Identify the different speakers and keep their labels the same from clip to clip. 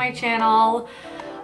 Speaker 1: my channel.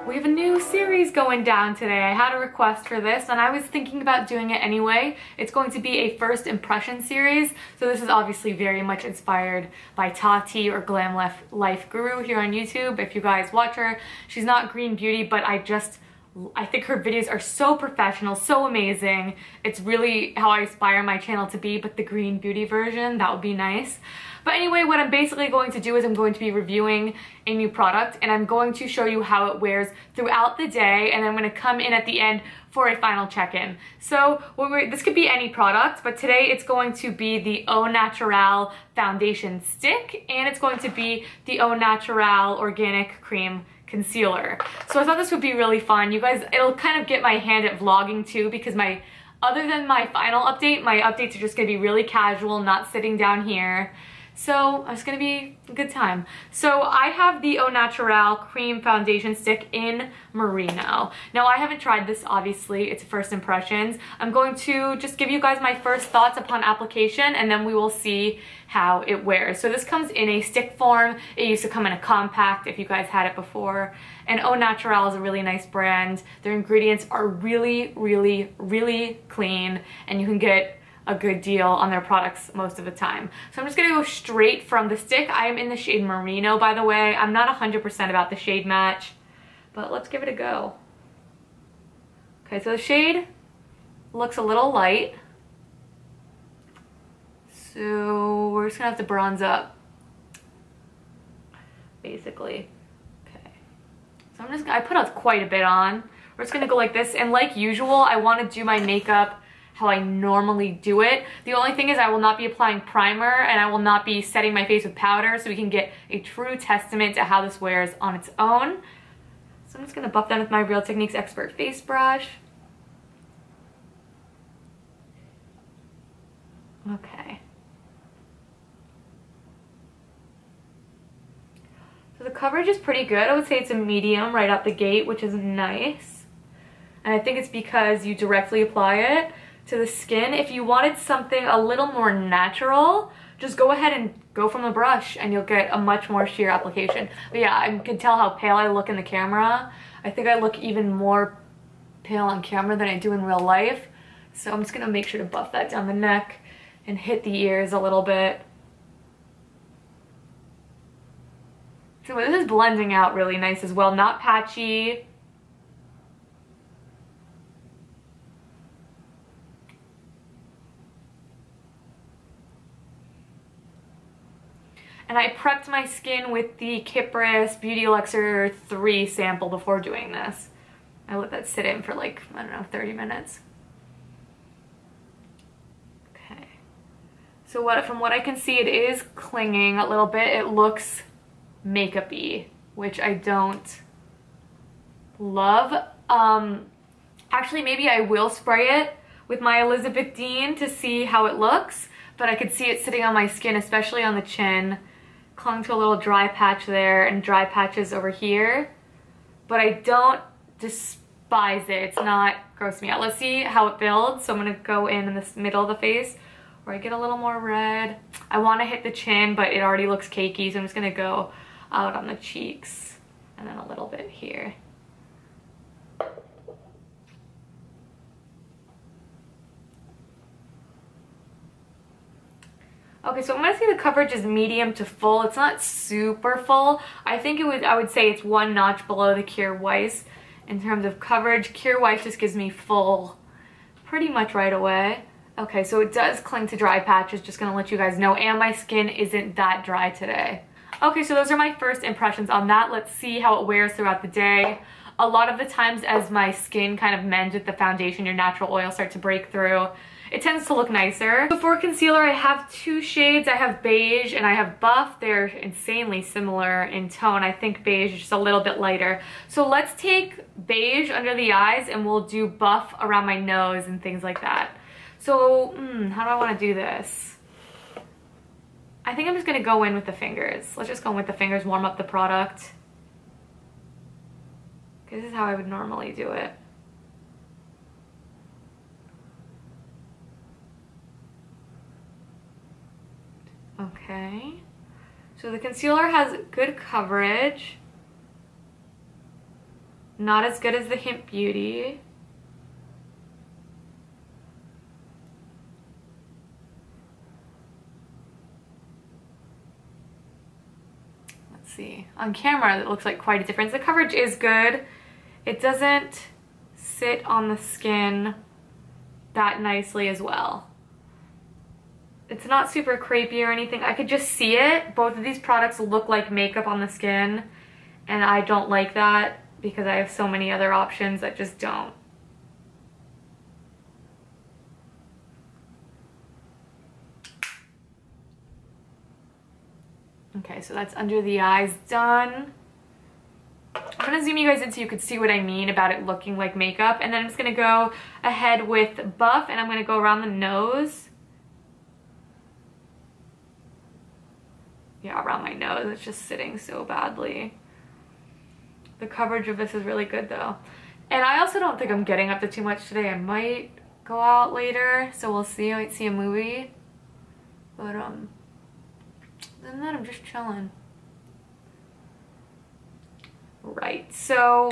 Speaker 1: We have a new series going down today. I had a request for this and I was thinking about doing it anyway. It's going to be a first impression series. So this is obviously very much inspired by Tati or Glam Life Guru here on YouTube. If you guys watch her, she's not green beauty, but I think her videos are so professional, so amazing. It's really how I aspire my channel to be, but the green beauty version, that would be nice. But anyway, what I'm basically going to do is I'm going to be reviewing a new product and I'm going to show you how it wears throughout the day, and I'm going to come in at the end for a final check-in. So this could be any product, but today it's going to be the Au Naturale Foundation Stick, and it's going to be the Au Naturale Organic Cream Concealer. So I thought this would be really fun. You guys, it'll kind of get my hand at vlogging too, because other than my final update, my updates are just gonna be really casual, not sitting down here. So it's gonna be a good time. So I have the Au Naturale Cream Foundation Stick in Marino. Now I haven't tried this, obviously, it's first impressions. I'm going to just give you guys my first thoughts upon application, and then we will see how it wears. So this comes in a stick form. It used to come in a compact if you guys had it before. And Au Naturale is a really nice brand. Their ingredients are really, really, really clean, and you can get a good deal on their products most of the time. So I'm just gonna go straight from the stick. I am in the shade Marino, by the way. I'm not 100% about the shade match, but let's give it a go. Okay, so the shade looks a little light. So we're just gonna have to bronze up, basically. Okay, so I put out quite a bit on. We're just gonna go like this, and like usual, I wanna do my makeup how I normally do it. The only thing is I will not be applying primer, and I will not be setting my face with powder, so we can get a true testament to how this wears on its own. So I'm just gonna buff that with my Real Techniques Expert Face Brush. Okay. So the coverage is pretty good. I would say it's a medium right out the gate, which is nice. And I think it's because you directly apply it to the skin. If you wanted something a little more natural, just go ahead and go from the brush and you'll get a much more sheer application. But yeah, I can tell how pale I look in the camera. I think I look even more pale on camera than I do in real life. So I'm just gonna make sure to buff that down the neck and hit the ears a little bit. So this is blending out really nice as well, not patchy. And I prepped my skin with the Kjaer Beauty Elixir 3 sample before doing this. I let that sit in for like, I don't know, 30 minutes. Okay. So from what I can see, it is clinging a little bit. It looks makeup-y, which I don't love. Actually, maybe I will spray it with my Elizabeth Dean to see how it looks, but I could see it sitting on my skin, especially on the chin. Clung to a little dry patch there and dry patches over here, but I don't despise it. It's not grossing me out. Let's see how it builds. So I'm gonna go in the middle of the face where I get a little more red. I want to hit the chin, but it already looks cakey, so I'm just gonna go out on the cheeks and then a little bit here. Okay, so I'm gonna say the coverage is medium to full. It's not super full. I think I would say it's one notch below the Kjaer Weis in terms of coverage. Kjaer Weis just gives me full pretty much right away. Okay, so it does cling to dry patches, just gonna let you guys know, and my skin isn't that dry today. Okay, so those are my first impressions on that. Let's see how it wears throughout the day. A lot of the times as my skin kind of mends with the foundation, your natural oils start to break through. It tends to look nicer. So for concealer, I have two shades. I have Beige and I have Buff. They're insanely similar in tone. I think Beige is just a little bit lighter. So let's take Beige under the eyes and we'll do Buff around my nose and things like that. So, how do I want to do this? I think I'm just going to go in with the fingers. Let's just go in with the fingers, warm up the product. This is how I would normally do it. Okay, so the concealer has good coverage. Not as good as the Hint Beauty. Let's see. On camera, it looks like quite a difference. The coverage is good. It doesn't sit on the skin that nicely as well. It's not super crepey or anything. I could just see it. Both of these products look like makeup on the skin, and I don't like that because I have so many other options that just don't. Okay, so that's under the eyes done. I'm gonna zoom you guys in so you could see what I mean about it looking like makeup, and then I'm just gonna go ahead with Buff, and I'm gonna go around the nose. Yeah, around my nose. It's just sitting so badly. The coverage of this is really good though. And I also don't think I'm getting up to too much today. I might go out later, so we'll see. I might see a movie. But other than that, I'm just chilling. Right, so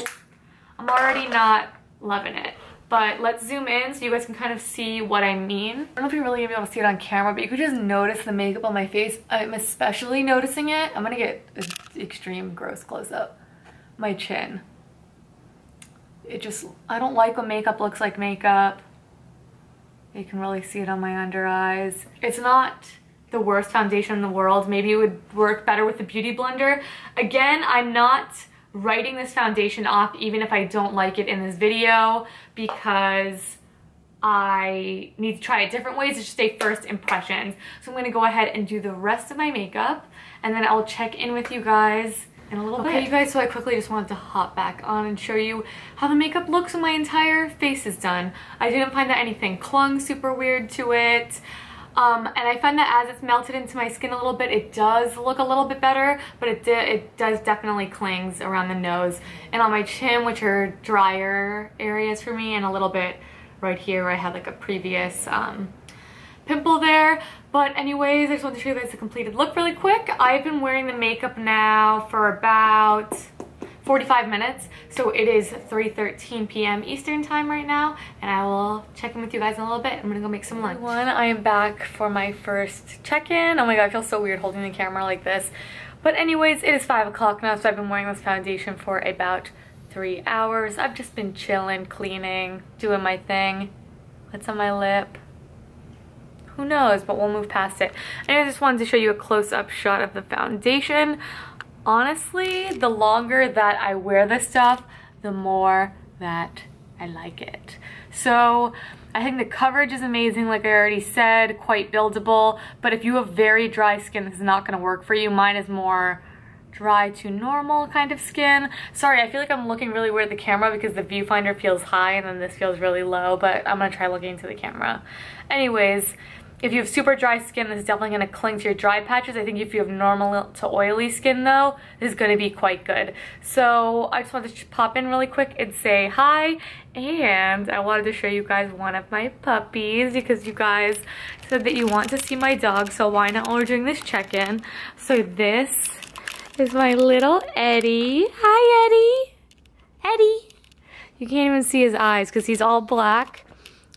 Speaker 1: I'm already not loving it. But let's zoom in so you guys can kind of see what I mean. I don't know if you're really gonna be able to see it on camera, but you could just notice the makeup on my face. I'm especially noticing it. I'm gonna get an extreme gross close-up. My chin. It just, I don't like when makeup looks like makeup. You can really see it on my under eyes. It's not the worst foundation in the world. Maybe it would work better with the Beauty Blender. Again, I'm not writing this foundation off even if I don't like it in this video, because I need to try it different ways. It's just a first impressions. So I'm gonna go ahead and do the rest of my makeup, and then I'll check in with you guys in a little bit. Okay, you guys, so I quickly just wanted to hop back on and show you how the makeup looks when my entire face is done. I didn't find that anything clung super weird to it. And I find that as it's melted into my skin a little bit, it does look a little bit better, but it does definitely clings around the nose and on my chin, which are drier areas for me, and a little bit right here where I had like a previous pimple there. But anyways, I just wanted to show you guys the completed look really quick. I've been wearing the makeup now for about 45 minutes, so it is 3:13 p.m. Eastern time right now, and I will check in with you guys in a little bit. I'm gonna go make some lunch. Everyone, I am back for my first check-in. Oh my god, I feel so weird holding the camera like this. But anyways, it is 5 o'clock now, so I've been wearing this foundation for about 3 hours. I've just been chilling, cleaning, doing my thing. What's on my lip? Who knows, but we'll move past it. And I just wanted to show you a close-up shot of the foundation. Honestly, the longer that I wear this stuff, the more that I like it. So I think the coverage is amazing, like I already said, quite buildable. But if you have very dry skin, this is not gonna work for you. Mine is more dry to normal kind of skin. Sorry, I feel like I'm looking really weird at the camera because the viewfinder feels high and then this feels really low, but I'm gonna try looking into the camera. Anyways, if you have super dry skin, this is definitely going to cling to your dry patches. I think if you have normal to oily skin though, this is going to be quite good. So I just wanted to pop in really quick and say hi, and I wanted to show you guys one of my puppies because you guys said that you want to see my dog, so why not while we're doing this check-in. So this is my little Eddie. Hi Eddie! Eddie! You can't even see his eyes because he's all black.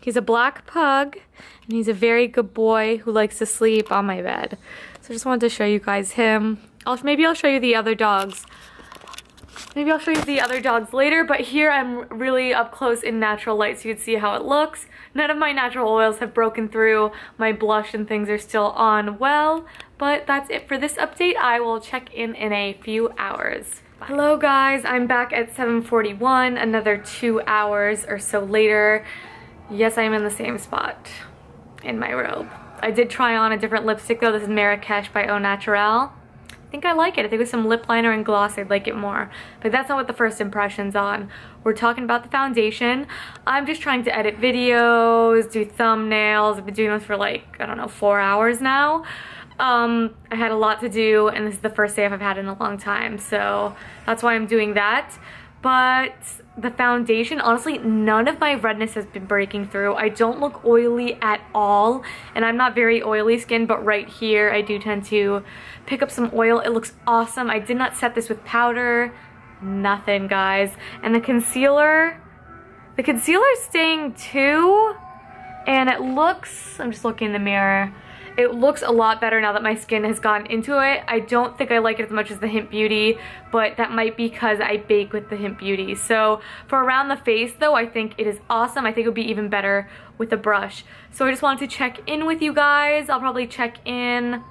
Speaker 1: He's a black pug. And he's a very good boy who likes to sleep on my bed. So I just wanted to show you guys him. Maybe I'll show you the other dogs. Maybe I'll show you the other dogs later, but here I'm really up close in natural light so you can see how it looks. None of my natural oils have broken through. My blush and things are still on well, but that's it for this update. I will check in a few hours. Bye. Hello guys, I'm back at 7:41, another 2 hours or so later. Yes, I'm in the same spot in my robe. I did try on a different lipstick though. This is Marrakesh by Au Naturale. I think I like it. I think with some lip liner and gloss I'd like it more. But that's not what the first impression's on. We're talking about the foundation. I'm just trying to edit videos, do thumbnails. I've been doing this for like, I don't know, 4 hours now. I had a lot to do and this is the first day I've had in a long time. So that's why I'm doing that. But the foundation, honestly, none of my redness has been breaking through. I don't look oily at all, and I'm not very oily skin, but right here I do tend to pick up some oil. It looks awesome. I did not set this with powder. nothing, guys. And the concealer's staying too, and it looks, I'm just looking in the mirror, it looks a lot better now that my skin has gotten into it. I don't think I like it as much as the Hint Beauty, but that might be because I bake with the Hint Beauty. So for around the face though, I think it is awesome. I think it would be even better with a brush. So I just wanted to check in with you guys. I'll probably check in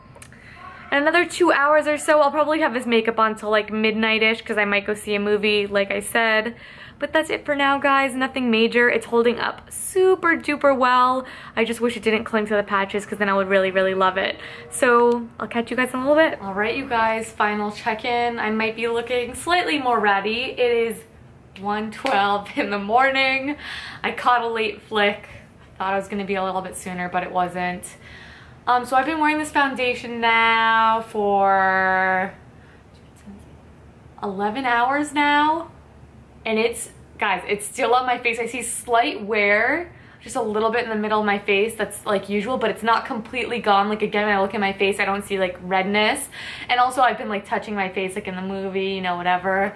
Speaker 1: in another 2 hours or so. I'll probably have this makeup on till like midnight-ish because I might go see a movie, like I said. But that's it for now, guys. Nothing major. It's holding up super duper well. I just wish it didn't cling to the patches because then I would really, really love it. So I'll catch you guys in a little bit. All right, you guys, final check-in. I might be looking slightly more ratty. It is 1:12 in the morning. I caught a late flick. Thought I was gonna be a little bit sooner, but it wasn't. So I've been wearing this foundation now for 11 hours now. And it's, guys, it's still on my face. I see slight wear, just a little bit in the middle of my face. That's like usual, but it's not completely gone. Like again, when I look at my face, I don't see like redness. And also I've been like touching my face like in the movie, you know, whatever.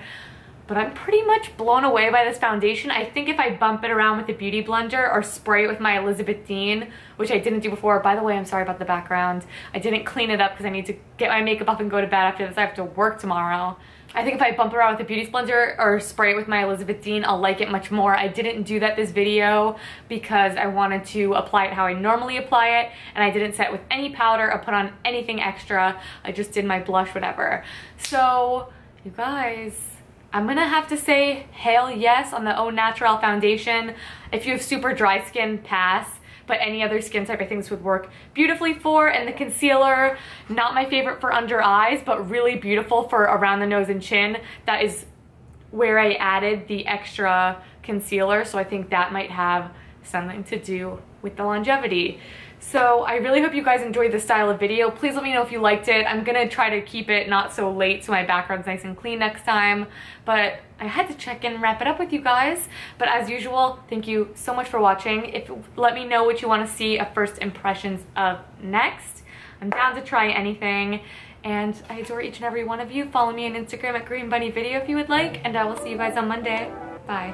Speaker 1: But I'm pretty much blown away by this foundation. I think if I bump it around with a beauty blender or spray it with my Elizabeth Dean, which I didn't do before. By the way, I'm sorry about the background. I didn't clean it up because I need to get my makeup up and go to bed after this. I have to work tomorrow. I think if I bump it around with a beauty blender or spray it with my Elizabeth Dean, I'll like it much more. I didn't do that this video because I wanted to apply it how I normally apply it, and I didn't set it with any powder or put on anything extra. I just did my blush, whatever. So, you guys, I'm gonna have to say hell yes on the Au Naturale Foundation. If you have super dry skin, pass. But any other skin type I think this would work beautifully for. And the concealer, not my favorite for under eyes, but really beautiful for around the nose and chin. That is where I added the extra concealer, so I think that might have something to do with the longevity. So I really hope you guys enjoyed this style of video. Please let me know if you liked it. I'm gonna try to keep it not so late so my background's nice and clean next time. But I had to check in and wrap it up with you guys. But as usual, thank you so much for watching. Let me know what you want to see of first impressions of next. I'm down to try anything. And I adore each and every one of you. Follow me on Instagram at Green Bunny Video if you would like. And I will see you guys on Monday. Bye.